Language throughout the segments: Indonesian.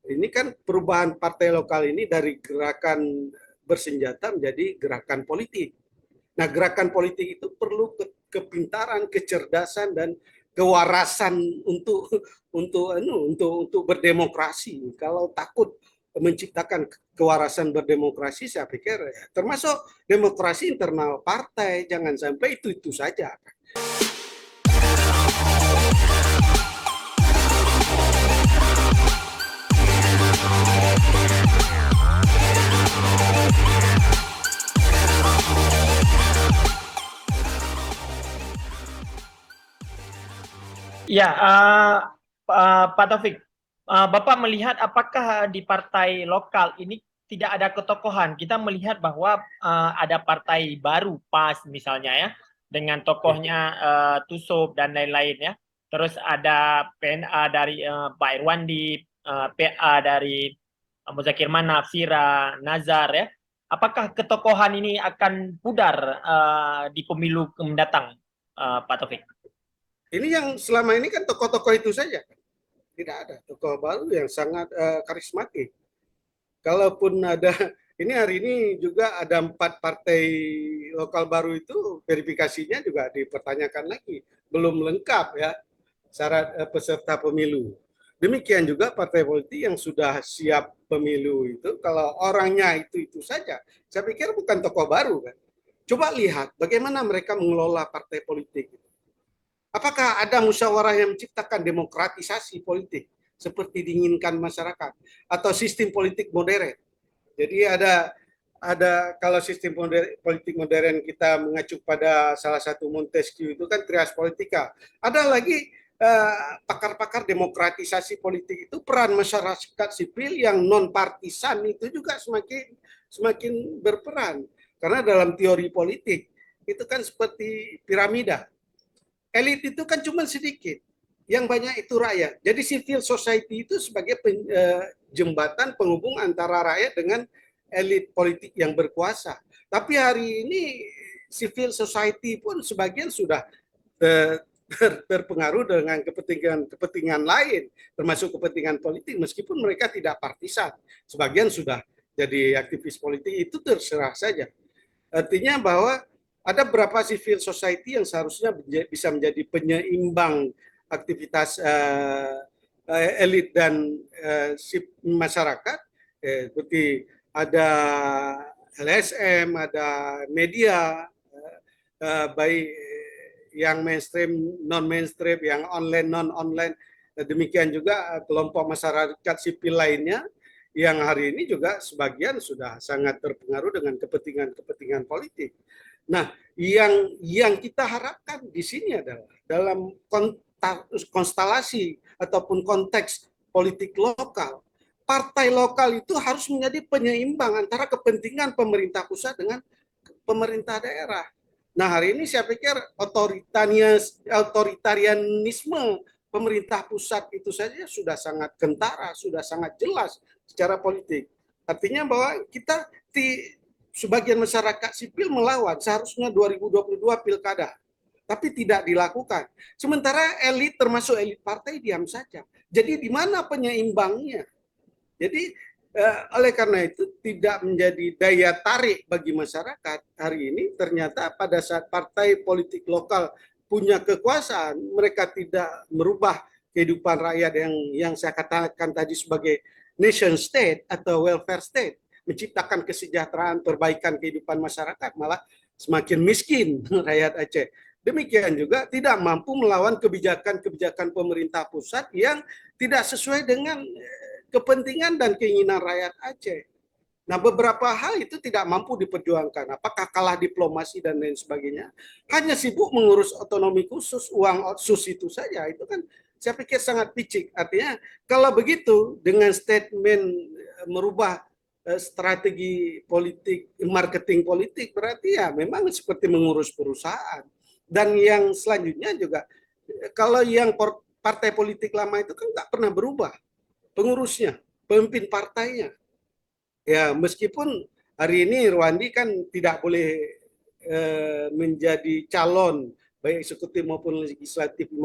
Ini kan perubahan partai lokal ini dari gerakan bersenjata menjadi gerakan politik. Nah, gerakan politik itu perlu kepintaran, kecerdasan dan kewarasan untuk berdemokrasi. Kalau takut menciptakan kewarasan berdemokrasi, saya pikir ya, termasuk demokrasi internal partai, jangan sampai itu saja. Ya, Pak Taufik, Bapak melihat apakah di partai lokal ini tidak ada ketokohan? Kita melihat bahwa ada partai baru, PAS misalnya ya, dengan tokohnya Tusuk dan lain-lain ya. Terus ada PNA dari Pak Irwandi, PA dari Muzakir Manaf, Sira, Nazar ya. Apakah ketokohan ini akan pudar di pemilu mendatang, Pak Taufik? Ini yang selama ini kan tokoh-tokoh itu saja. Tidak ada tokoh baru yang sangat karismatik. Kalaupun ada, ini hari ini juga ada 4 partai lokal baru itu, verifikasinya juga dipertanyakan lagi. Belum lengkap ya syarat peserta pemilu. Demikian juga partai politik yang sudah siap pemilu itu, kalau orangnya itu saja, saya pikir bukan tokoh baru kan. Coba lihat bagaimana mereka mengelola partai politik. Apakah ada musyawarah yang menciptakan demokratisasi politik seperti diinginkan masyarakat atau sistem politik modern? Jadi ada kalau sistem politik modern kita mengacu pada salah satu Montesquieu itu kan trias politika. Ada lagi pakar-pakar demokratisasi politik itu peran masyarakat sipil yang non partisan itu juga semakin berperan, karena dalam teori politik itu kan seperti piramida. Elit itu kan cuma sedikit, yang banyak itu rakyat. Jadi civil society itu sebagai jembatan penghubung antara rakyat dengan elit politik yang berkuasa. Tapi hari ini civil society pun sebagian sudah terpengaruh dengan kepentingan lain, termasuk kepentingan politik, meskipun mereka tidak partisan. Sebagian sudah jadi aktivis politik, itu terserah saja. Artinya bahwa ada beberapa civil society yang seharusnya bisa menjadi penyeimbang aktivitas elit dan masyarakat, seperti ada LSM, ada media, baik yang mainstream, non-mainstream, yang online, non-online. Demikian juga kelompok masyarakat sipil lainnya yang hari ini juga sebagian sudah sangat terpengaruh dengan kepentingan politik. Nah, yang kita harapkan di sini adalah dalam konstelasi ataupun konteks politik lokal, partai lokal itu harus menjadi penyeimbang antara kepentingan pemerintah pusat dengan pemerintah daerah. Nah, hari ini saya pikir otoritarianisme pemerintah pusat itu saja sudah sangat kentara, sudah sangat jelas secara politik. Artinya bahwa kita sebagian masyarakat sipil melawan seharusnya 2022 pilkada, tapi tidak dilakukan. Sementara elit termasuk elit partai diam saja. Jadi di mana penyeimbangnya? Jadi oleh karena itu tidak menjadi daya tarik bagi masyarakat hari ini. Ternyata pada saat partai politik lokal punya kekuasaan, mereka tidak merubah kehidupan rakyat yang saya katakan tadi sebagai nation state atau welfare state, menciptakan kesejahteraan, perbaikan kehidupan masyarakat, malah semakin miskin rakyat Aceh. Demikian juga tidak mampu melawan kebijakan-kebijakan pemerintah pusat yang tidak sesuai dengan kepentingan dan keinginan rakyat Aceh. Nah, beberapa hal itu tidak mampu diperjuangkan. Apakah kalah diplomasi dan lain sebagainya. Hanya sibuk mengurus otonomi khusus, uang otsus itu saja. Itu kan saya pikir sangat picik. Artinya kalau begitu dengan statement merubah strategi politik, marketing politik, berarti ya memang seperti mengurus perusahaan. Dan yang selanjutnya juga, kalau yang partai politik lama itu kan nggak pernah berubah pengurusnya, pemimpin partainya. Ya, meskipun hari ini Rwandi kan tidak boleh menjadi calon baik eksekutif maupun legislatif 5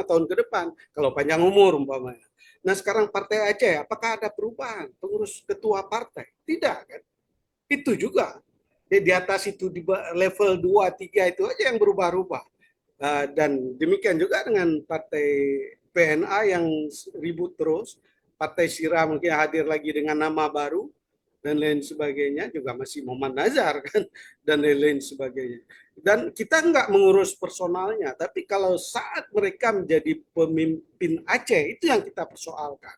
tahun ke depan kalau panjang umur umpamanya. Nah sekarang Partai Aceh, apakah ada perubahan pengurus ketua partai? Tidak kan? Itu juga. Di atas itu di level 2, 3 itu aja yang berubah-ubah. Dan demikian juga dengan Partai PNA yang ribut terus, Partai Sira mungkin hadir lagi dengan nama baru, dan lain sebagainya, juga masih Muhammad Nazar kan, dan lain-lain sebagainya. Dan kita nggak mengurus personalnya, tapi kalau saat mereka menjadi pemimpin Aceh, itu yang kita persoalkan.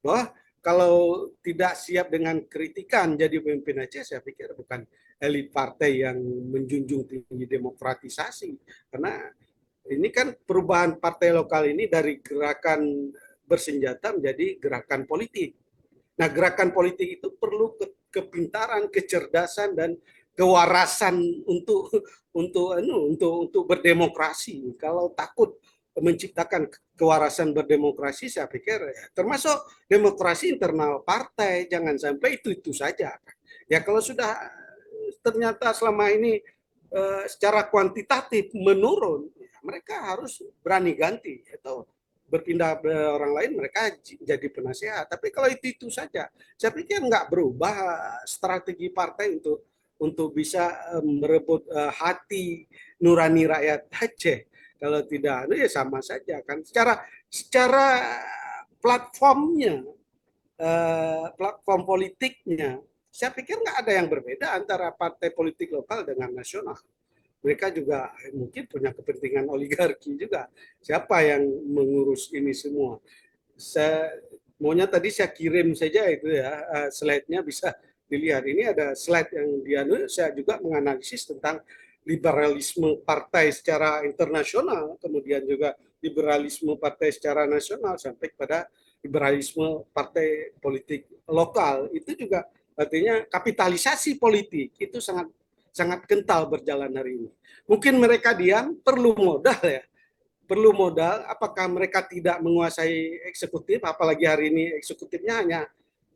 Bahwa kalau tidak siap dengan kritikan jadi pemimpin Aceh, saya pikir bukan elit partai yang menjunjung tinggi demokratisasi. Karena ini kan perubahan partai lokal ini dari gerakan bersenjata menjadi gerakan politik. Nah, gerakan politik itu perlu kepintaran, kecerdasan dan kewarasan untuk berdemokrasi. Kalau takut menciptakan kewarasan berdemokrasi, saya pikir ya, termasuk demokrasi internal partai, jangan sampai itu saja. Ya kalau sudah ternyata selama ini secara kuantitatif menurun, ya, mereka harus berani ganti atau berpindah ke orang lain, mereka jadi penasehat. Tapi kalau itu saja, saya pikir nggak berubah strategi partai untuk bisa merebut hati nurani rakyat Aceh. Kalau tidak, itu ya sama saja kan. Secara platformnya, platform politiknya, saya pikir nggak ada yang berbeda antara partai politik lokal dengan nasional. Mereka juga mungkin punya kepentingan oligarki juga. Siapa yang mengurus ini semua? Saya maunya tadi saya kirim saja itu ya, slide-nya bisa dilihat. Ini ada slide yang saya juga menganalisis tentang liberalisme partai secara internasional, kemudian juga liberalisme partai secara nasional sampai kepada liberalisme partai politik lokal. Itu juga artinya kapitalisasi politik itu sangat sangat kental berjalan hari ini. Mungkin mereka diam, perlu modal ya. Perlu modal, apakah mereka tidak menguasai eksekutif, apalagi hari ini eksekutifnya hanya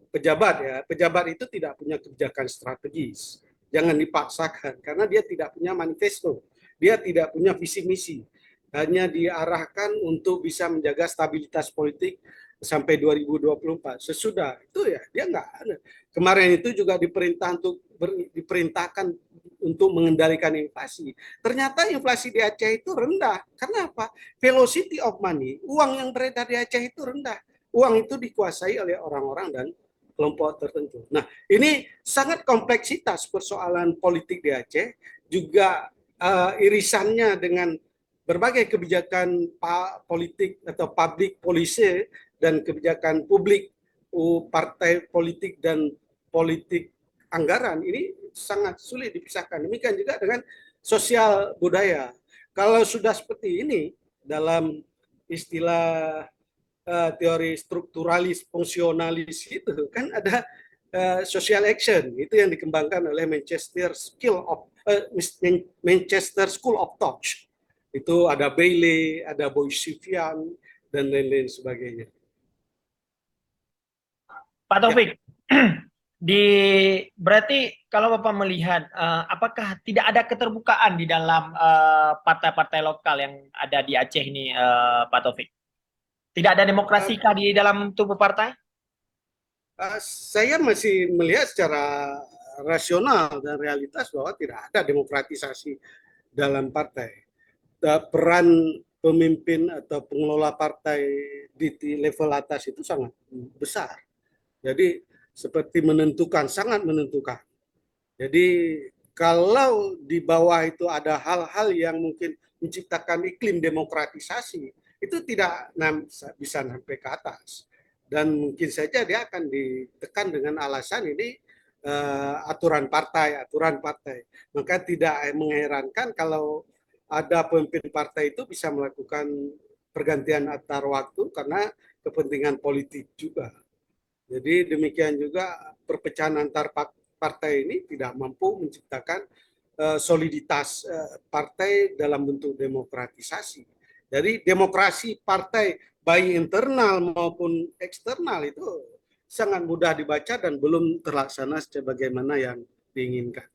pejabat ya. Pejabat itu tidak punya kebijakan strategis. Jangan dipaksakan, karena dia tidak punya manifesto. Dia tidak punya visi misi. Hanya diarahkan untuk bisa menjaga stabilitas politik sampai 2024. Sesudah itu ya dia nggak ada. Kemarin itu juga diperintahkan untuk mengendalikan inflasi. Ternyata inflasi di Aceh itu rendah. Karena apa? Velocity of money, uang yang beredar di Aceh itu rendah. Uang itu dikuasai oleh orang-orang dan kelompok tertentu. Nah, ini sangat kompleksitas persoalan politik di Aceh, juga irisannya dengan berbagai kebijakan politik atau public policy dan kebijakan publik, partai politik dan politik anggaran ini sangat sulit dipisahkan. Demikian juga dengan sosial budaya. Kalau sudah seperti ini dalam istilah teori strukturalis fungsionalis itu kan ada social action itu yang dikembangkan oleh Manchester School of Thought. Itu ada Bailey, ada Boisifian dan lain-lain sebagainya. Pak Taufik, berarti kalau Bapak melihat apakah tidak ada keterbukaan di dalam partai-partai lokal yang ada di Aceh ini, Pak Taufik? Tidak ada demokrasi kah di dalam tubuh partai? Saya masih melihat secara rasional dan realitas bahwa tidak ada demokratisasi dalam partai. Peran pemimpin atau pengelola partai di level atas itu sangat besar. Jadi seperti menentukan, sangat menentukan. Jadi kalau di bawah itu ada hal-hal yang mungkin menciptakan iklim demokratisasi, itu tidak bisa sampai ke atas. Dan mungkin saja dia akan ditekan dengan alasan ini aturan partai. Maka tidak mengherankan kalau ada pemimpin partai itu bisa melakukan pergantian antar waktu karena kepentingan politik juga. Jadi demikian juga perpecahan antar partai ini tidak mampu menciptakan soliditas partai dalam bentuk demokratisasi. Jadi demokrasi partai baik internal maupun eksternal itu sangat mudah dibaca dan belum terlaksana sebagaimana yang diinginkan.